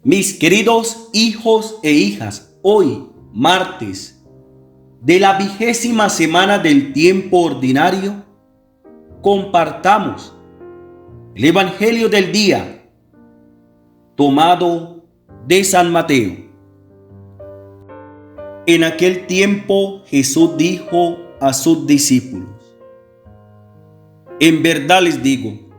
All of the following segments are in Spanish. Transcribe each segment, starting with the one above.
Mis queridos hijos e hijas, hoy, martes, de la 20ª semana del tiempo ordinario, compartamos el Evangelio del día, tomado de San Mateo. En aquel tiempo Jesús dijo a sus discípulos: en verdad les digo,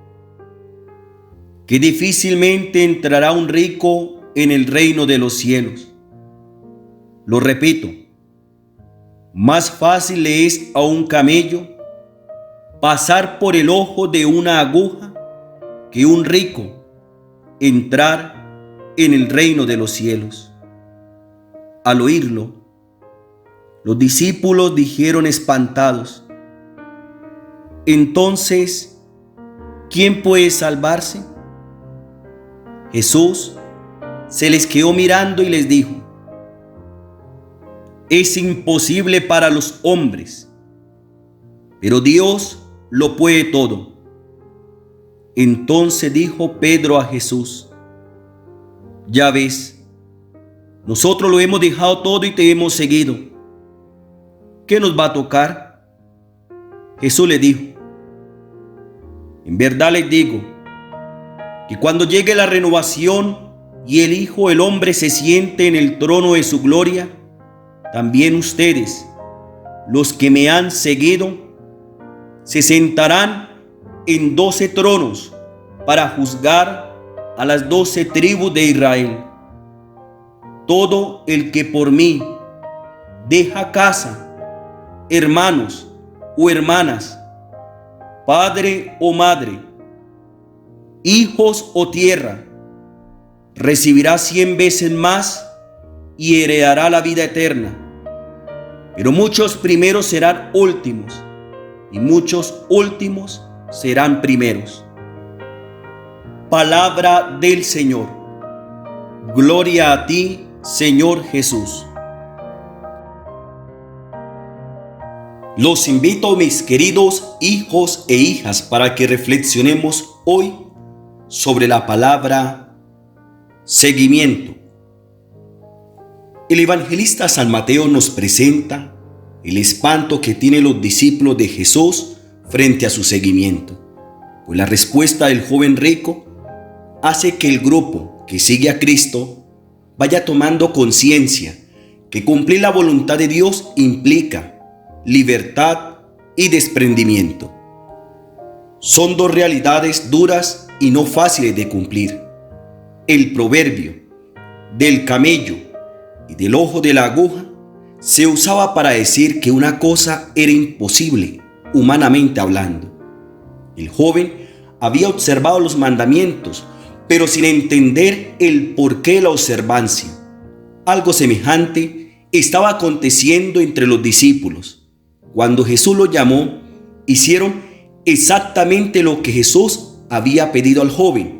que difícilmente entrará un rico en el reino de los cielos. Lo repito, más fácil le es a un camello pasar por el ojo de una aguja que un rico entrar en el reino de los cielos. Al oírlo, los discípulos dijeron espantados: entonces, ¿quién puede salvarse? Jesús se les quedó mirando y les dijo: es imposible para los hombres, pero Dios lo puede todo. Entonces dijo Pedro a Jesús: ya ves, nosotros lo hemos dejado todo y te hemos seguido. ¿Qué nos va a tocar? Jesús le dijo: en verdad les digo, que cuando llegue la renovación y el Hijo del Hombre se siente en el trono de su gloria, también ustedes, los que me han seguido, se sentarán en 12 tronos para juzgar a las 12 tribus de Israel. Todo el que por mí deja casa, hermanos o hermanas, padre o madre, hijos o tierra, recibirá 100 veces más y heredará la vida eterna. Pero muchos primeros serán últimos y muchos últimos serán primeros. Palabra del Señor. Gloria a ti, Señor Jesús. Los invito, mis queridos hijos e hijas, para que reflexionemos hoy sobre la palabra seguimiento. El evangelista San Mateo nos presenta el espanto que tienen los discípulos de Jesús frente a su seguimiento, pues la respuesta del joven rico hace que el grupo que sigue a Cristo vaya tomando conciencia que cumplir la voluntad de Dios implica libertad y desprendimiento. Son dos realidades duras y no fáciles de cumplir. El proverbio del camello y del ojo de la aguja se usaba para decir que una cosa era imposible, humanamente hablando. El joven había observado los mandamientos, pero sin entender el porqué de la observancia. Algo semejante estaba aconteciendo entre los discípulos. Cuando Jesús los llamó, hicieron exactamente lo que Jesús había pedido al joven.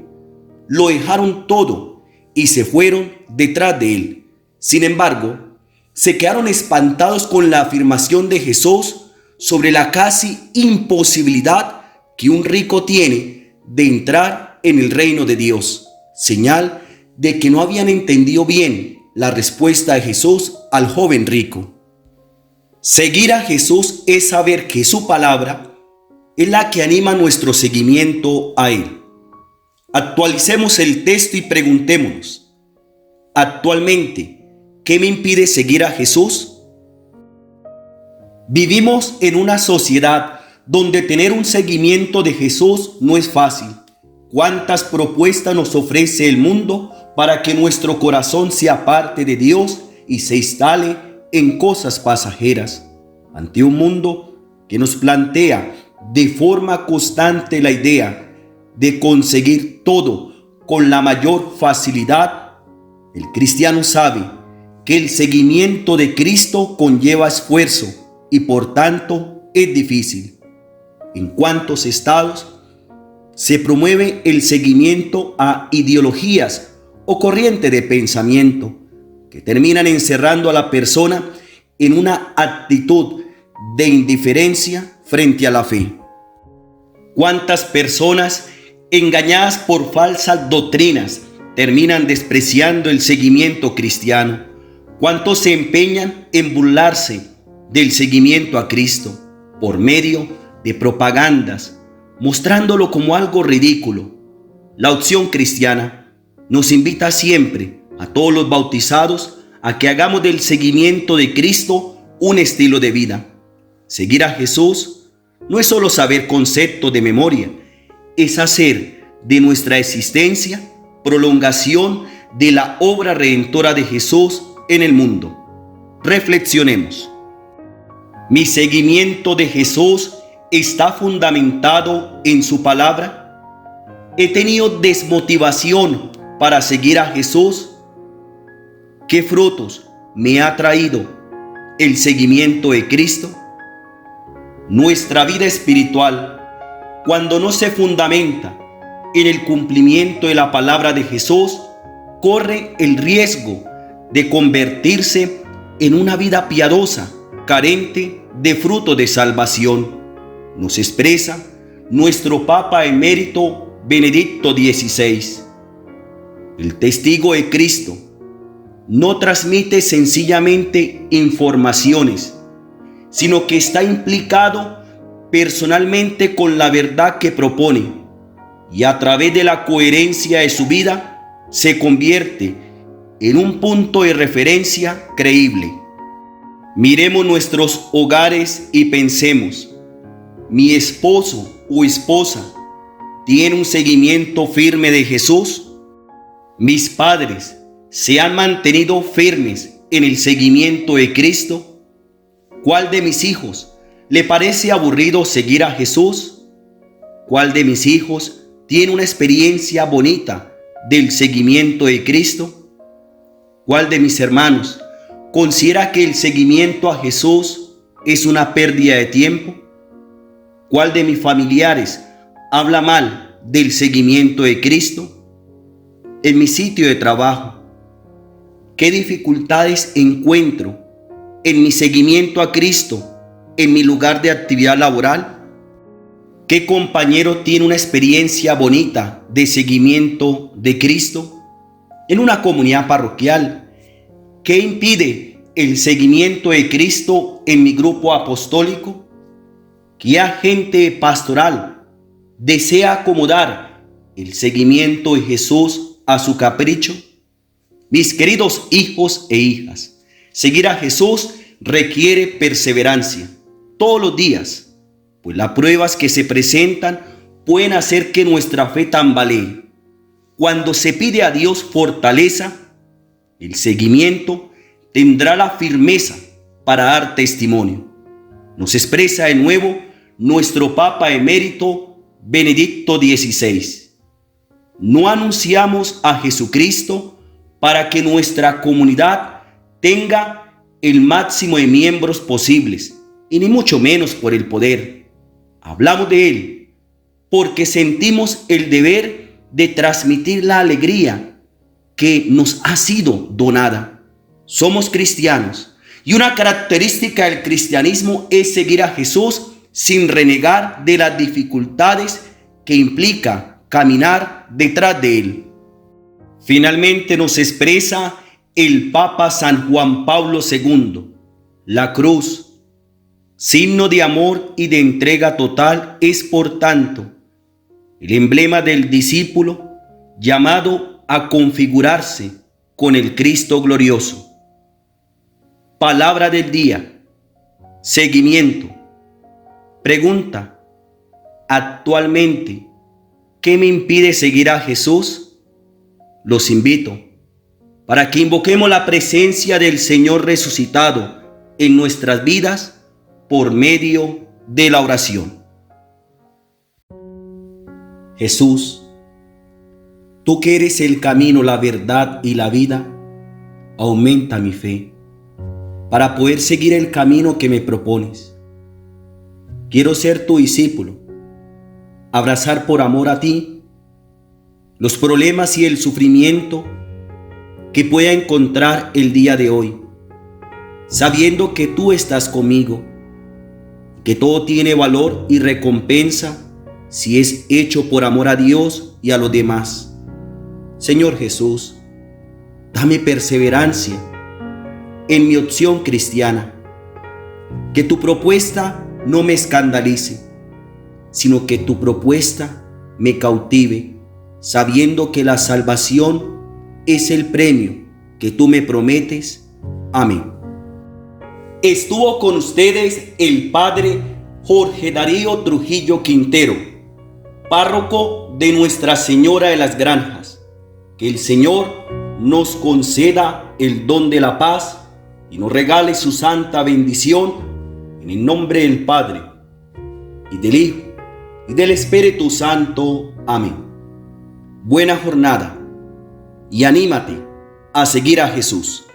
Lo dejaron todo y se fueron detrás de él. Sin embargo, se quedaron espantados con la afirmación de Jesús sobre la casi imposibilidad que un rico tiene de entrar en el reino de Dios, señal de que no habían entendido bien la respuesta de Jesús al joven rico. Seguir a Jesús es saber que su palabra es la que anima nuestro seguimiento a Él. Actualicemos el texto y preguntémonos: actualmente, ¿qué me impide seguir a Jesús? Vivimos en una sociedad donde tener un seguimiento de Jesús no es fácil. ¿Cuántas propuestas nos ofrece el mundo para que nuestro corazón se aparte de Dios y se instale en cosas pasajeras? Ante un mundo que nos plantea de forma constante la idea de conseguir todo con la mayor facilidad, el cristiano sabe que el seguimiento de Cristo conlleva esfuerzo y por tanto es difícil. En cuantos estados se promueve el seguimiento a ideologías o corrientes de pensamiento que terminan encerrando a la persona en una actitud de indiferencia frente a la fe. ¿Cuántas personas engañadas por falsas doctrinas terminan despreciando el seguimiento cristiano. ¿Cuántos se empeñan en burlarse del seguimiento a Cristo por medio de propagandas, mostrándolo como algo ridículo? La Opción Cristiana nos invita siempre a todos los bautizados a que hagamos del seguimiento de Cristo un estilo de vida. Seguir a Jesús no es solo saber conceptos de memoria, es hacer de nuestra existencia prolongación de la obra redentora de Jesús en el mundo. Reflexionemos. ¿Mi seguimiento de Jesús está fundamentado en su palabra? ¿He tenido desmotivación para seguir a Jesús? ¿Qué frutos me ha traído el seguimiento de Cristo? Nuestra vida espiritual, cuando no se fundamenta en el cumplimiento de la palabra de Jesús, corre el riesgo de convertirse en una vida piadosa, carente de fruto de salvación. Nos expresa nuestro Papa Emérito Benedicto XVI. El testigo de Cristo no transmite sencillamente informaciones, sino que está implicado personalmente con la verdad que propone, y a través de la coherencia de su vida se convierte en un punto de referencia creíble. Miremos nuestros hogares y pensemos: ¿mi esposo o esposa tiene un seguimiento firme de Jesús? ¿Mis padres se han mantenido firmes en el seguimiento de Cristo? ¿Cuál de mis hijos le parece aburrido seguir a Jesús? ¿Cuál de mis hijos tiene una experiencia bonita del seguimiento de Cristo? ¿Cuál de mis hermanos considera que el seguimiento a Jesús es una pérdida de tiempo? ¿Cuál de mis familiares habla mal del seguimiento de Cristo? En mi sitio de trabajo, ¿qué dificultades encuentro en mi seguimiento a Cristo en mi lugar de actividad laboral? ¿Qué compañero tiene una experiencia bonita de seguimiento de Cristo? En una comunidad parroquial, ¿qué impide el seguimiento de Cristo en mi grupo apostólico? ¿Qué agente pastoral desea acomodar el seguimiento de Jesús a su capricho? Mis queridos hijos e hijas, seguir a Jesús requiere perseverancia todos los días, pues las pruebas que se presentan pueden hacer que nuestra fe tambalee. Cuando se pide a Dios fortaleza, el seguimiento tendrá la firmeza para dar testimonio. Nos expresa de nuevo nuestro Papa Emérito Benedicto XVI. No anunciamos a Jesucristo para que nuestra comunidad tenga el máximo de miembros posibles, y ni mucho menos por el poder. Hablamos de Él porque sentimos el deber de transmitir la alegría que nos ha sido donada. Somos cristianos y una característica del cristianismo es seguir a Jesús sin renegar de las dificultades que implica caminar detrás de Él. Finalmente nos expresa el Papa San Juan Pablo II: la cruz, signo de amor y de entrega total, es por tanto el emblema del discípulo llamado a configurarse con el Cristo glorioso. Palabra del día: seguimiento. Pregunta: actualmente, ¿qué me impide seguir a Jesús? Los invito para que invoquemos la presencia del Señor resucitado en nuestras vidas por medio de la oración. Jesús, tú que eres el camino, la verdad y la vida, aumenta mi fe para poder seguir el camino que me propones. Quiero ser tu discípulo, abrazar por amor a ti los problemas y el sufrimiento que pueda encontrar el día de hoy, sabiendo que tú estás conmigo, que todo tiene valor y recompensa si es hecho por amor a Dios y a los demás. Señor Jesús, dame perseverancia en mi opción cristiana. Que tu propuesta no me escandalice, sino que tu propuesta me cautive, sabiendo que la salvación es el premio que tú me prometes. Amén. Estuvo con ustedes el Padre Jorge Darío Trujillo Quintero, párroco de Nuestra Señora de las Granjas. Que el Señor nos conceda el don de la paz y nos regale su santa bendición, en el nombre del Padre, y del Hijo, y del Espíritu Santo. Amén. Buena jornada y anímate a seguir a Jesús.